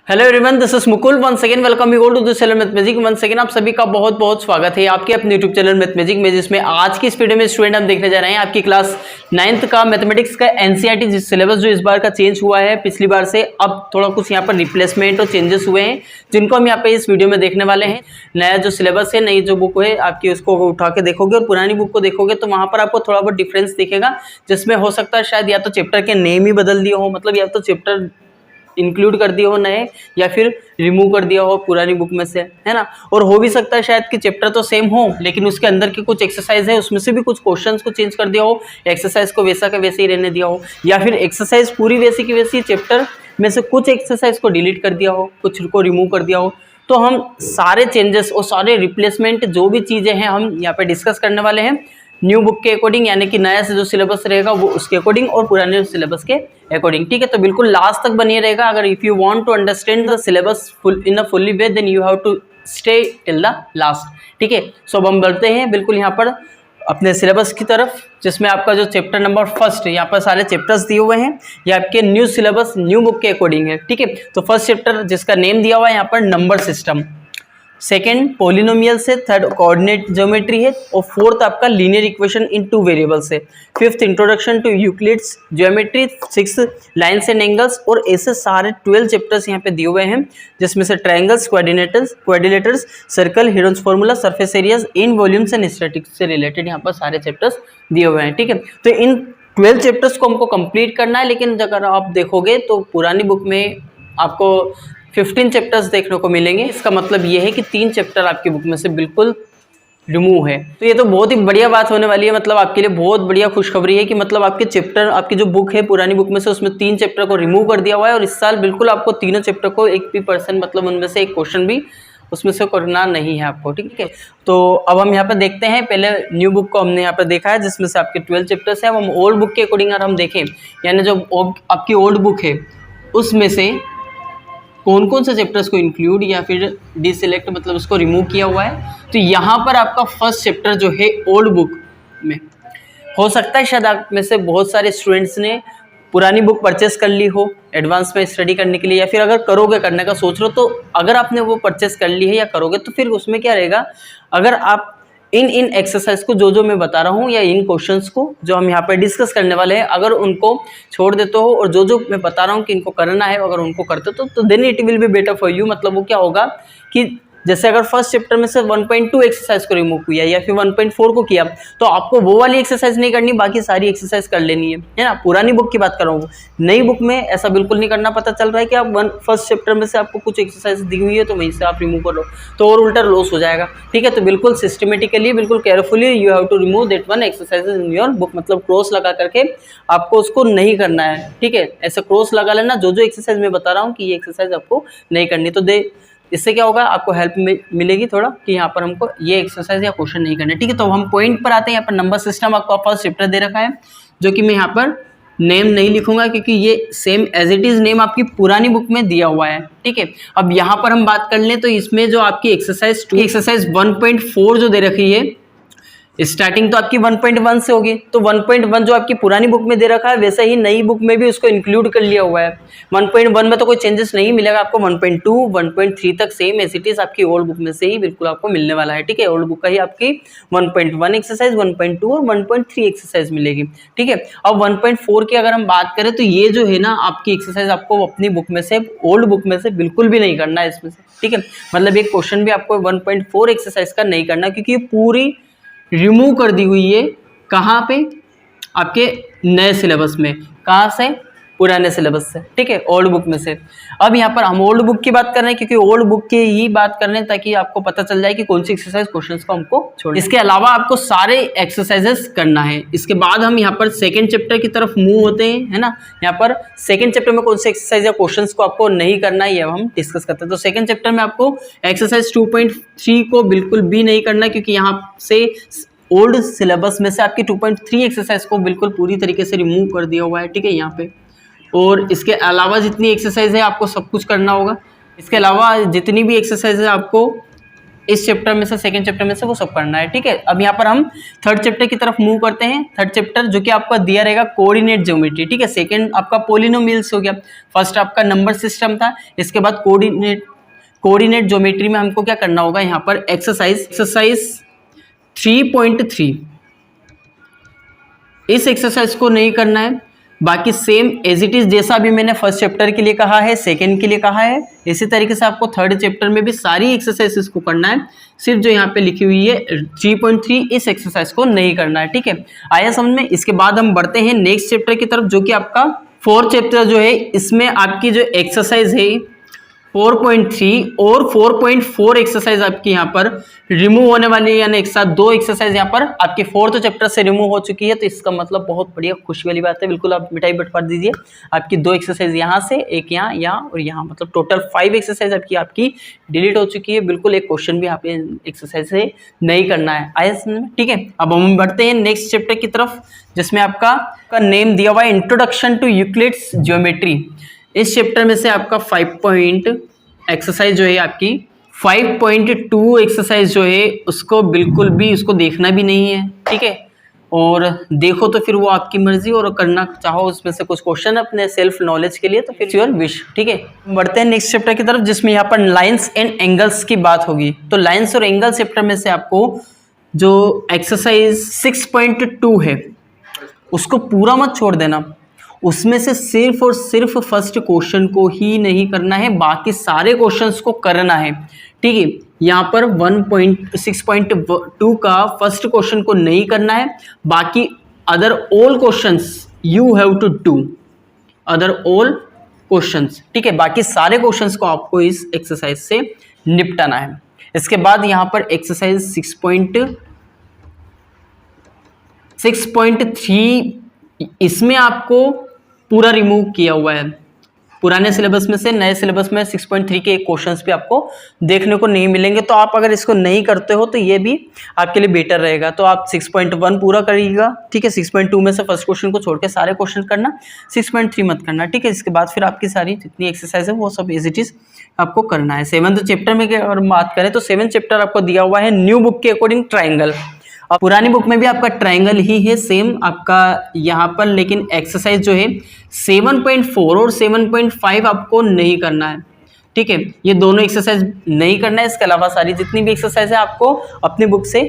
Hello everyone, this is Mukul once again welcome you all to this channel mathemagic. Once again आप सभी का बहुत बहुत स्वागत है आपके अपने यूट्यूब चैनल मैथमेजिक में, जिसमें आज की इस वीडियो में स्टूडेंट हम देखने जा रहे हैं आपकी क्लास 9th का मैथमेटिक्स का एनसीईआरटी सिलेबस जो इस बार का चेंज हुआ है पिछली बार से। अब थोड़ा कुछ यहाँ पर रिप्लेसमेंट और चेंजेस हुए हैं जिनको हम यहाँ पे इस वीडियो में देखने वाले हैं। नया जो सिलेबस है, नई जो बुक है आपकी, उसको उठा के देखोगे और पुरानी बुक को देखोगे तो वहाँ पर आपको थोड़ा बहुत डिफरेंस दिखेगा, जिसमें हो सकता है शायद या तो चैप्टर के नेम ही बदल दिए हो, मतलब या तो चैप्टर इंक्लूड कर दिया हो नए, या फिर रिमूव कर दिया हो पुरानी बुक में से, है ना। और हो भी सकता है शायद कि चैप्टर तो सेम हो लेकिन उसके अंदर की कुछ एक्सरसाइज है उसमें से भी कुछ क्वेश्चंस को चेंज कर दिया हो, एक्सरसाइज को वैसा का वैसे ही रहने दिया हो, या फिर एक्सरसाइज पूरी वैसी की वैसी चैप्टर में से कुछ एक्सरसाइज को डिलीट कर दिया हो, कुछ को रिमूव कर दिया हो। तो हम सारे चेंजेस और सारे रिप्लेसमेंट जो भी चीज़ें हैं हम यहाँ पे डिस्कस करने वाले हैं न्यू बुक के अकॉर्डिंग, यानी कि नया से जो सिलेबस रहेगा वो उसके अकॉर्डिंग और पुराने सिलेबस के अकॉर्डिंग। ठीक है, तो बिल्कुल लास्ट तक बनिए रहेगा। अगर if you want to understand the syllabus in a fully way then you have to stay till the last. ठीक है, सो अब हम बढ़ते हैं बिल्कुल यहाँ पर अपने सिलेबस की तरफ, जिसमें आपका जो चैप्टर नंबर फर्स्ट, यहाँ पर सारे चैप्टर्स दिए हुए हैं, ये आपके न्यू सिलेबस न्यू बुक के अकॉर्डिंग है। ठीक है, तो फर्स्ट चैप्टर जिसका नेम दिया हुआ है यहाँ पर नंबर सिस्टम, सेकेंड पोलिनोमियल से, थर्ड कोऑर्डिनेट ज्योमेट्री है, और फोर्थ आपका linear equation in two variables है, fifth introduction to Euclid's geometry, six lines and angles, और ऐसे सारे 12 चैप्टर्स यहाँ पे दिए हुए हैं, जिसमें से triangles, quadrilaterals, circle, Heron's formula, surface areas, in volumes and statistics से रिलेटेड यहाँ पर सारे चैप्टर्स दिए हुए हैं। ठीक है, तो इन 12 चैप्टर्स को हमको कंप्लीट करना है, लेकिन अगर आप देखोगे तो पुरानी बुक में आपको 15 चैप्टर्स देखने को मिलेंगे। इसका मतलब ये है कि 3 चैप्टर आपकी बुक में से बिल्कुल रिमूव है। तो ये तो बहुत ही बढ़िया बात होने वाली है, मतलब आपके लिए बहुत बढ़िया खुशखबरी है कि मतलब आपके चैप्टर, आपकी जो बुक है पुरानी बुक में से, उसमें 3 चैप्टर को रिमूव कर दिया हुआ है, और इस साल बिल्कुल आपको तीनों चैप्टर को एक भी % मतलब उनमें से एक क्वेश्चन भी उसमें से करना नहीं है आपको। ठीक है, तो अब हम यहाँ पे देखते हैं, पहले न्यू बुक को हमने यहाँ पे देखा है जिसमें से आपके 12 चैप्टर्स है। अब हम ओल्ड बुक के अकॉर्डिंग अगर हम देखें, यानी जो आपकी ओल्ड बुक है उसमें से कौन कौन से चैप्टर्स को इंक्लूड या फिर डिसेलेक्ट, मतलब उसको रिमूव किया हुआ है। तो यहाँ पर आपका फर्स्ट चैप्टर जो है ओल्ड बुक में, हो सकता है शायद आप में से बहुत सारे स्टूडेंट्स ने पुरानी बुक परचेस कर ली हो एडवांस में स्टडी करने के लिए, या फिर अगर करोगे, करने का सोच रहे हो, तो अगर आपने वो परचेस कर ली है या करोगे तो फिर उसमें क्या रहेगा, अगर आप इन एक्सरसाइज को जो मैं बता रहा हूँ या इन क्वेश्चंस को जो हम यहाँ पर डिस्कस करने वाले हैं, अगर उनको छोड़ देते हो और जो मैं बता रहा हूँ कि इनको करना है, अगर उनको करते हो तो then it will be better for you. मतलब वो क्या होगा कि जैसे अगर फर्स्ट चैप्टर में से 1.2 एक्सरसाइज को रिमूव किया या फिर 1.4 को किया, तो आपको वो वाली एक्सरसाइज नहीं करनी, बाकी सारी एक्सरसाइज कर लेनी है ना। पुरानी बुक की बात कर रहा हूँ, नई बुक में ऐसा बिल्कुल नहीं करना। पता चल रहा है कि आप फर्स्ट चैप्टर में से आपको कुछ एक्सरसाइज दी हुई है तो वहीं से आप रिमूव कर लो, तो और उल्टा लॉस हो जाएगा। ठीक है, तो बिल्कुल सिस्टमेटिकली, बिल्कुल carefully you have to remove that one exercise in your book, मतलब क्रॉस लगा करके आपको उसको नहीं करना है। ठीक है, ऐसे क्रॉस लगा लेना जो एक्सरसाइज मैं बता रहा हूँ कि ये एक्सरसाइज आपको नहीं करनी, तो इससे क्या होगा, आपको हेल्प मिलेगी थोड़ा कि यहाँ पर हमको ये एक्सरसाइज या क्वेश्चन नहीं करना। ठीक है, तो हम पॉइंट पर आते हैं। यहाँ पर नंबर सिस्टम आपको फर्स्ट चैप्टर दे रखा है, जो कि मैं यहाँ पर नेम नहीं लिखूंगा क्योंकि ये same as it is name आपकी पुरानी बुक में दिया हुआ है। ठीक है, अब यहाँ पर हम बात कर लें तो इसमें जो आपकी एक्सरसाइज 1.4 जो दे रखी है, स्टार्टिंग तो आपकी 1.1 से होगी, तो 1.1 जो आपकी पुरानी बुक में दे रखा है वैसे ही नई बुक में भी उसको इंक्लूड कर लिया हुआ है। 1.1 में तो कोई चेंजेस नहीं मिलेगा आपको, 1.2 1.3 तक सेम एज इट इज आपकी ओल्ड बुक में से ही बिल्कुल आपको मिलने वाला है। ठीक है, ओल्ड बुक का ही आपकी 1.1 एक्सरसाइज, 1.2 और 1.3 एक्सरसाइज मिलेगी। ठीक है, अब 1.4 की अगर हम बात करें तो ये जो है ना आपकी एक्सरसाइज आपको अपनी बुक में से, ओल्ड बुक में से बिल्कुल भी नहीं करना है इसमें से। ठीक है, मतलब एक क्वेश्चन भी आपको 1.4 एक्सरसाइज का नहीं करना, क्योंकि ये पूरी रिमूव कर दी हुई है। कहाँ पे, आपके नए सिलेबस में। कहाँ से, पुराने सिलेबस से। ठीक है, ओल्ड बुक में से। अब यहाँ पर हम ओल्ड बुक की बात कर रहे हैं क्योंकि ओल्ड बुक की ही बात कर रहे हैं, ताकि आपको पता चल जाए कि कौन सी एक्सरसाइज क्वेश्चंस को हमको छोड़ना है। इसके अलावा आपको सारे एक्सरसाइजेस करना है। इसके बाद हम यहाँ पर सेकंड चैप्टर की तरफ मूव होते हैं, है ना। यहाँ पर सेकंड चैप्टर में कौन से एक्सरसाइज या क्वेश्चंस को आपको नहीं करना है, ये हम डिस्कस करते हैं। तो सेकंड चैप्टर में आपको एक्सरसाइज 2.3 को बिल्कुल भी नहीं करना, क्योंकि यहाँ से ओल्ड सिलेबस में से आपकी 2.3 एक्सरसाइज को बिल्कुल पूरी तरीके से रिमूव कर दिया हुआ है। ठीक है, यहाँ पे, और इसके अलावा जितनी एक्सरसाइज है आपको सब कुछ करना होगा। इसके अलावा जितनी भी एक्सरसाइज है आपको इस चैप्टर में से, सेकंड चैप्टर में से वो सब करना है। ठीक है, अब यहाँ पर हम थर्ड चैप्टर की तरफ मूव करते हैं। थर्ड चैप्टर जो कि आपका दिया रहेगा कोऑर्डिनेट ज्योमेट्री। ठीक है, सेकंड आपका पॉलिनोमियल्स हो गया, फर्स्ट आपका नंबर सिस्टम था, इसके बाद कोऑर्डिनेट ज्योमेट्री में हमको क्या करना होगा, यहाँ पर एक्सरसाइज 3.3 इस एक्सरसाइज को नहीं करना है, बाकी सेम एज इट इज जैसा अभी मैंने फर्स्ट चैप्टर के लिए कहा है, सेकंड के लिए कहा है, इसी तरीके से आपको थर्ड चैप्टर में भी सारी एक्सरसाइजेस को करना है। सिर्फ जो यहाँ पे लिखी हुई है 3.3 इस एक्सरसाइज को नहीं करना है। ठीक है, आया समझ में। इसके बाद हम बढ़ते हैं नेक्स्ट चैप्टर की तरफ, जो कि आपका फोर्थ चैप्टर जो है, इसमें आपकी जो एक्सरसाइज है 4.3 और 4.4 एक्सरसाइज आपकी यहाँ पर रिमूव होने वाली है, यानी एक साथ दो एक्सरसाइज यहाँ पर आपके फोर्थ चैप्टर से रिमूव हो चुकी है। तो इसका मतलब बहुत बढ़िया खुशी वाली बात है, बिल्कुल आप मिठाई बंटवा दीजिए। आपकी दो एक्सरसाइज यहाँ से, एक यहाँ, यहाँ और यहाँ, मतलब टोटल 5 एक्सरसाइज आपकी डिलीट हो चुकी है। बिल्कुल एक क्वेश्चन भी यहाँ पे एक्सरसाइज से नहीं करना है। आया समझ में। ठीक है, अब हम बढ़ते हैं नेक्स्ट चैप्टर की तरफ, जिसमें आपका नेम दिया हुआ है इंट्रोडक्शन टू यूक्लिड्स ज्योमेट्री। इस चैप्टर में से आपका 5 एक्सरसाइज जो है आपकी 5.2 एक्सरसाइज जो है उसको बिल्कुल भी उसको देखना भी नहीं है। ठीक है, और देखो तो फिर वो आपकी मर्जी, और करना चाहो उसमें से कुछ क्वेश्चन अपने सेल्फ नॉलेज के लिए तो फिर योर विश। ठीक है, बढ़ते हैं नेक्स्ट चैप्टर की तरफ, जिसमें यहाँ पर लाइंस एंड एंगल्स की बात होगी। तो लाइंस और एंगल चैप्टर में से आपको जो एक्सरसाइज 6.2 है उसको पूरा मत छोड़ देना, उसमें से सिर्फ और सिर्फ फर्स्ट क्वेश्चन को ही नहीं करना है, बाकी सारे क्वेश्चंस को करना है। ठीक है, यहाँ पर 1.6.2 का फर्स्ट क्वेश्चन को नहीं करना है, बाकी other all questions you have to do, other all questions. ठीक है, बाकी सारे क्वेश्चंस को आपको इस एक्सरसाइज से निपटाना है। इसके बाद यहाँ पर एक्सरसाइज 6.3 इसमें आपको पूरा रिमूव किया हुआ है। पुराने सिलेबस में से नए सिलेबस में 6.3 के क्वेश्चंस भी आपको देखने को नहीं मिलेंगे। तो आप अगर इसको नहीं करते हो तो ये भी आपके लिए बेटर रहेगा। तो आप 6.1 पूरा करिएगा। ठीक है, 6.2 में से फर्स्ट क्वेश्चन को छोड़ के सारे क्वेश्चन करना, 6.3 मत करना। ठीक है, इसके बाद फिर आपकी सारी जितनी एक्सरसाइज है वो सब एज इट इज आपको करना है। 7th चैप्टर में अगर बात करें तो 7th चैप्टर आपको दिया हुआ है न्यू बुक के अकॉर्डिंग ट्राइंगल। और पुरानी बुक में भी आपका ट्राइंगल ही है सेम आपका यहाँ पर, लेकिन एक्सरसाइज जो है 7.4 और 7.5 आपको नहीं करना है। ठीक है, ये दोनों एक्सरसाइज नहीं करना है। इसके अलावा सारी जितनी भी एक्सरसाइज है आपको अपनी बुक से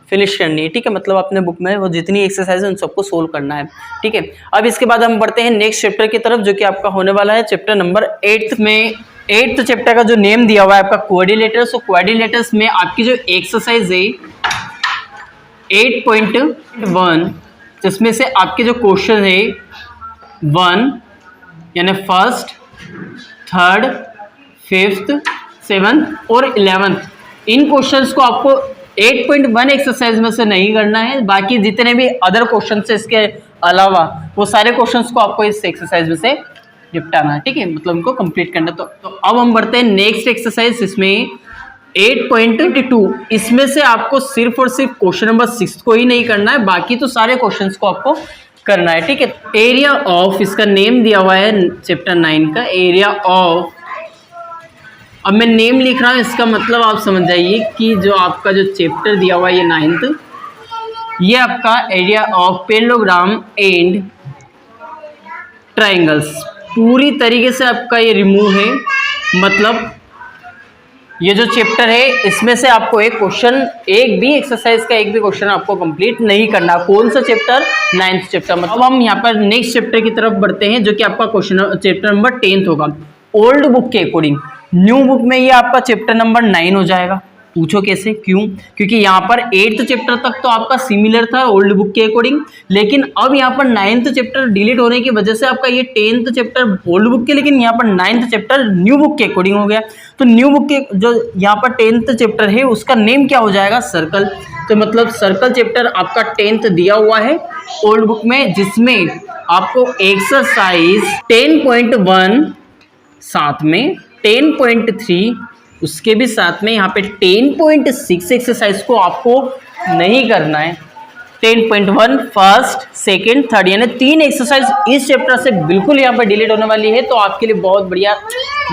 फिनिश करनी है। ठीक है, मतलब अपने बुक में वो जितनी एक्सरसाइज है उन सबको सोल्व करना है। ठीक है, अब इसके बाद हम बढ़ते हैं नेक्स्ट चैप्टर की तरफ, जो कि आपका होने वाला है चैप्टर नंबर 8 में। 8th चैप्टर का जो नेम दिया हुआ है आपका क्वाड्रिलेटर्स। और क्वाड्रिलेटर्स में आपकी जो एक्सरसाइज है 8.1, जिसमें से आपके जो क्वेश्चन है 1 यानी फर्स्ट, थर्ड, 5th, 7th और 11th, इन क्वेश्चंस को आपको 8.1 एक्सरसाइज में से नहीं करना है। बाकी जितने भी अदर क्वेश्चन है इसके अलावा वो सारे क्वेश्चंस को आपको इस एक्सरसाइज में से निपटाना है। ठीक है, मतलब उनको कंप्लीट करना। तो अब हम बढ़ते हैं नेक्स्ट एक्सरसाइज, इसमें 8.2 इसमें से आपको सिर्फ और सिर्फ क्वेश्चन नंबर 6 को ही नहीं करना है, बाकी तो सारे क्वेश्चंस को आपको करना है। ठीक है, एरिया ऑफ, इसका नेम दिया हुआ है चैप्टर 9 का एरिया ऑफ। अब मैं नेम लिख रहा हूँ, इसका मतलब आप समझ जाइए कि जो आपका जो चैप्टर दिया हुआ है ये 9th, ये आपका area of parallelogram and triangles पूरी तरीके से आपका ये रिमूव है। मतलब ये जो चैप्टर है इसमें से आपको एक क्वेश्चन, एक भी एक्सरसाइज का एक भी क्वेश्चन आपको कंप्लीट नहीं करना। कौन सा चैप्टर? 9th chapter. मतलब हम यहाँ पर नेक्स्ट चैप्टर की तरफ बढ़ते हैं, जो कि आपका क्वेश्चन चैप्टर नंबर 10th होगा ओल्ड बुक के अकॉर्डिंग। न्यू बुक में ये आपका चैप्टर नंबर 9 हो जाएगा। पूछो कैसे, क्यों? क्योंकि यहाँ पर 8th चैप्टर तक तो आपका सिमिलर था ओल्ड बुक के अकॉर्डिंग, लेकिन अब यहाँ पर 9th चैप्टर डिलीट होने की वजह से आपका ये 10th चैप्टर ओल्ड बुक के, लेकिन यहाँ पर 9th चैप्टर न्यू बुक के अकॉर्डिंग हो गया। तो न्यू बुक के जो यहाँ पर 10th चैप्टर है उसका नेम क्या हो जाएगा? सर्कल। तो मतलब सर्कल चैप्टर आपका 10th दिया हुआ है ओल्ड बुक में, जिसमें आपको एक्सरसाइज 10.1 साथ में 10.3 उसके भी साथ में यहाँ पे 10.6 एक्सरसाइज को आपको नहीं करना है। 10.1 फर्स्ट, सेकंड, थर्ड, यानी 3 एक्सरसाइज इस चैप्टर से बिल्कुल यहाँ पर डिलीट होने वाली है। तो आपके लिए बहुत बढ़िया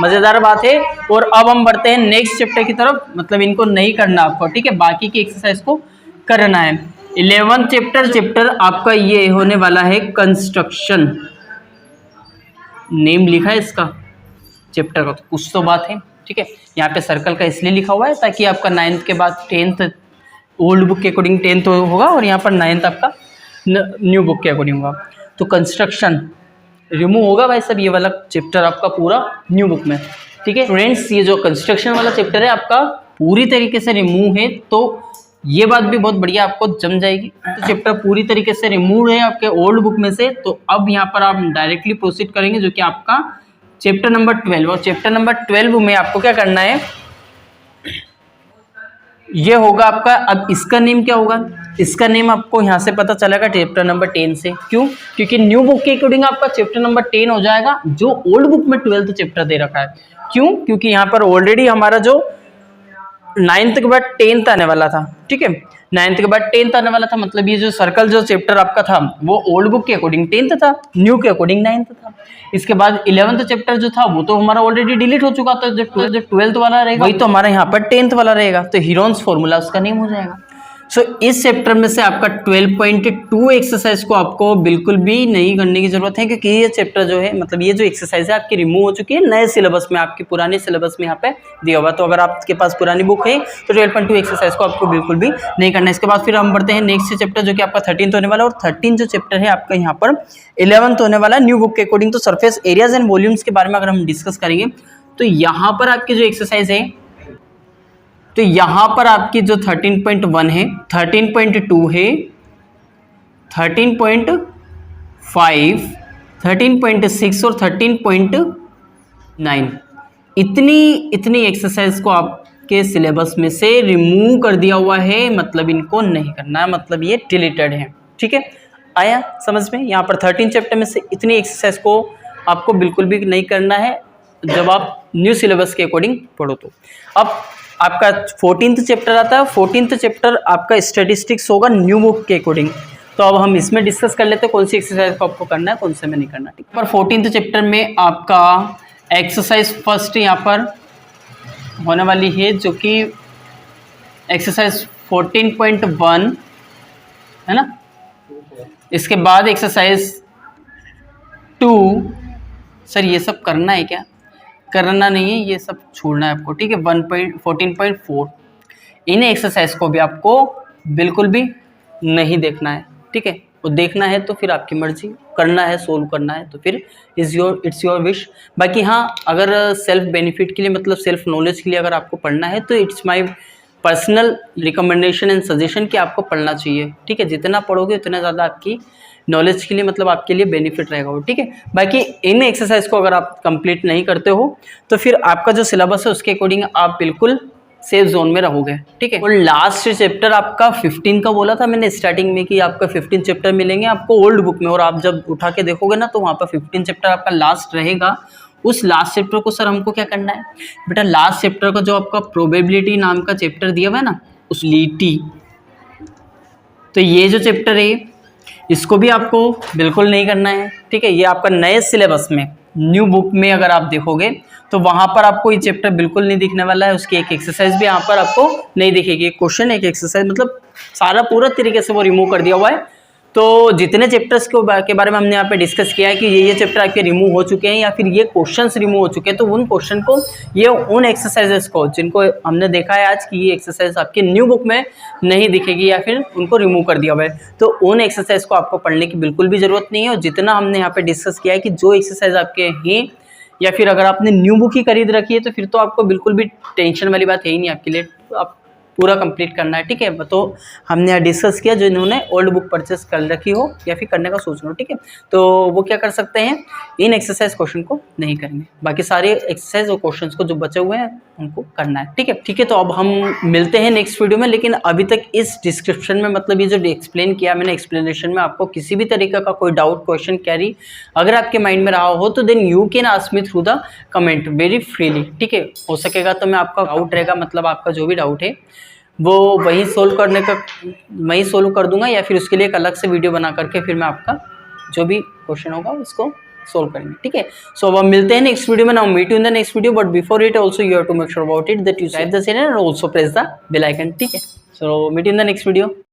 मजेदार बात है। और अब हम बढ़ते हैं नेक्स्ट चैप्टर की तरफ, मतलब इनको नहीं करना आपको, ठीक है, बाकी की एक्सरसाइज को करना है। 11th चैप्टर आपका ये होने वाला है कंस्ट्रक्शन। नेम लिखा है इसका चैप्टर का, तो कुछ तो बात है, ठीक है। यहाँ पे सर्कल का इसलिए लिखा हुआ है ताकि आपका 9th के बाद 10th ओल्ड बुक के अकॉर्डिंग 10th होगा और यहाँ पर 9th आपका न्यू बुक के अकॉर्डिंग होगा। तो कंस्ट्रक्शन रिमूव होगा भाई सब, ये वाला चैप्टर आपका पूरा न्यू बुक में, ठीक है स्टूडेंट्स। ये जो कंस्ट्रक्शन वाला चैप्टर है आपका पूरी तरीके से रिमूव है, तो ये बात भी बहुत बढ़िया आपको जम जाएगी। तो चैप्टर पूरी तरीके से रिमूव है आपके ओल्ड बुक में से। तो अब यहाँ पर आप डायरेक्टली प्रोसीड करेंगे जो कि आपका चैप्टर नंबर 12, और चैप्टर नंबर 12 में आपको क्या करना है, ये होगा आपका, अब इसका नेम क्या होगा, इसका नेम आपको यहाँ से पता चलेगा चैप्टर नंबर 10 से। क्यों? क्योंकि न्यू बुक के अकॉर्डिंग आपका चैप्टर नंबर 10 हो जाएगा, जो ओल्ड बुक में 12th चैप्टर दे रखा है। क्यों? क्योंकि यहाँ पर ऑलरेडी हमारा जो 9th के बाद 10th आने वाला था, ठीक है, 9th के बाद 10th आने वाला था, मतलब ये जो सर्कल जो चैप्टर आपका था वो ओल्ड बुक के अकॉर्डिंग 10th था, न्यू के अकॉर्डिंग 9th था। इसके बाद 11th चैप्टर जो था वो तो हमारा ऑलरेडी डिलीट हो चुका था, जो 12th वाला रहेगा वही तो हमारा यहाँ पर 10th वाला रहेगा, तो हीरोन्स फॉर्मूला उसका नेम हो जाएगा। सो इस चैप्टर में से आपका 12.2 एक्सरसाइज को आपको बिल्कुल भी नहीं करने की जरूरत है, क्योंकि ये चैप्टर जो है, मतलब ये जो एक्सरसाइज है आपकी रिमूव हो चुकी है नए सिलेबस में, आपके पुराने सिलेबस में यहाँ पे दिया हुआ। तो अगर आपके पास पुरानी बुक है तो 12.2 एक्सरसाइज को आपको बिल्कुल भी नहीं करना है। इसके बाद फिर हम बढ़ते हैं नेक्स्ट चैप्टर जो कि आपका 13th होने वाला है, और 13 जो चैप्टर है आपका यहाँ पर 11th होने वाला न्यू बुक के अकॉर्डिंग। तो सरफेस एरियाज एंड वॉल्यूम्स के बारे में अगर हम डिस्कस करेंगे तो यहाँ पर आपकी जो एक्सरसाइज है, तो यहाँ पर आपकी जो 13.1 है, 13.2 है, 13.5, 13.6 और 13.9 इतनी एक्सरसाइज को आपके सिलेबस में से रिमूव कर दिया हुआ है, मतलब इनको नहीं करना है, मतलब ये डिलीटेड है, ठीक है। आया समझ में? यहाँ पर 13 चैप्टर में से इतनी एक्सरसाइज को आपको बिल्कुल भी नहीं करना है जब आप न्यू सिलेबस के अकॉर्डिंग पढ़ो। तो अब आपका 14th चैप्टर आता है, 14th चैप्टर आपका स्टैटिस्टिक्स होगा न्यू बुक के अकॉर्डिंग। तो अब हम इसमें डिस्कस कर लेते हैं कौन सी एक्सरसाइज को आपको करना है, कौन से में नहीं करना, ठीक। पर 14th चैप्टर में आपका एक्सरसाइज फर्स्ट यहाँ पर होने वाली है, जो कि एक्सरसाइज 14.1 है ना। इसके बाद एक्सरसाइज 2, सर ये सब करना है क्या? करना नहीं है, ये सब छोड़ना है आपको, ठीक है। 14.4 इन एक्सरसाइज को भी आपको बिल्कुल भी नहीं देखना है, ठीक है। वो देखना है तो फिर आपकी मर्जी, करना है सोल्व करना है तो फिर इट्स योर विश। बाकी हाँ, अगर सेल्फ बेनिफिट के लिए, मतलब सेल्फ नॉलेज के लिए अगर आपको पढ़ना है तो it's my personal recommendation and suggestion कि आपको पढ़ना चाहिए, ठीक है। जितना पढ़ोगे उतना ज़्यादा आपकी नॉलेज के लिए, मतलब आपके लिए बेनिफिट रहेगा वो, ठीक है। बाकी इन एक्सरसाइज को अगर आप कंप्लीट नहीं करते हो तो फिर आपका जो सिलेबस है उसके अकॉर्डिंग आप बिल्कुल सेफ जोन में रहोगे, ठीक है। और लास्ट चैप्टर आपका 15 का बोला था मैंने स्टार्टिंग में कि आपका 15 चैप्टर मिलेंगे आपको ओल्ड बुक में, और आप जब उठा के देखोगे ना तो वहाँ पर 15 चैप्टर आपका लास्ट रहेगा। उस लास्ट चैप्टर को सर हमको क्या करना है बेटा, लास्ट चैप्टर का जो आपका प्रोबेबिलिटी नाम का चैप्टर दिया हुआ है ना, उस लीटी, तो ये जो चैप्टर है इसको भी आपको बिल्कुल नहीं करना है, ठीक है। ये आपका नए सिलेबस में न्यू बुक में अगर आप देखोगे तो वहाँ पर आपको ये चैप्टर बिल्कुल नहीं दिखने वाला है, उसकी एक एक्सरसाइज भी यहाँ पर आपको नहीं दिखेगी, एक क्वेश्चन एक एक्सरसाइज, मतलब सारा पूरा तरीके से वो रिमूव कर दिया हुआ है। तो जितने चैप्टर्स के बारे में हमने यहाँ पे डिस्कस किया है कि ये चैप्टर आपके रिमूव हो चुके हैं या फिर ये क्वेश्चंस रिमूव हो चुके हैं, तो उन क्वेश्चन को, ये उन एक्सरसाइजेस को जिनको हमने देखा है आज कि ये एक्सरसाइज आपके न्यू बुक में नहीं दिखेगी या फिर उनको रिमूव कर दिया हुआ है, तो उन एक्सरसाइज को आपको पढ़ने की बिल्कुल भी ज़रूरत नहीं है। और जितना हमने यहाँ पर डिस्कस किया है कि जो एक्सरसाइज आपके हैं, या फिर अगर आपने न्यू बुक ही खरीद रखी है तो फिर तो आपको बिल्कुल भी टेंशन वाली बात है ही नहीं आपके लिए, तो आप पूरा कंप्लीट करना है, ठीक है। तो हमने यहाँ डिस्कस किया जो इन्होंने ओल्ड बुक परचेस कर रखी हो या फिर करने का सोच रहे हो, ठीक है, तो वो क्या कर सकते हैं, इन एक्सरसाइज क्वेश्चन को नहीं करेंगे, बाकी सारे एक्सरसाइज और क्वेश्चंस को जो बचे हुए हैं उनको करना है, ठीक है। ठीक है, तो अब हम मिलते हैं नेक्स्ट वीडियो में। लेकिन अभी तक इस डिस्क्रिप्शन में, मतलब ये जो एक्सप्लेन किया मैंने, एक्सप्लेनेशन में आपको किसी भी तरीके का कोई डाउट, क्वेश्चन, कैरी अगर आपके माइंड में रहा हो तो then you can ask me through the comment very freely, ठीक है। हो सकेगा तो मैं आपका डाउट रहेगा, मतलब आपका जो भी डाउट है वो वही सोल्व करने का वही सोल्व कर दूंगा, या फिर उसके लिए एक अलग से वीडियो बना करके फिर मैं आपका जो भी क्वेश्चन होगा उसको सोल्व करेंगे, ठीक है। सो अब हम मिलते हैं नेक्स्ट वीडियो में। Now meet you in the next video, but before it also you have to make sure about it that you subscribe the channel and also press the bell icon, ठीक है। So meet you in the next video.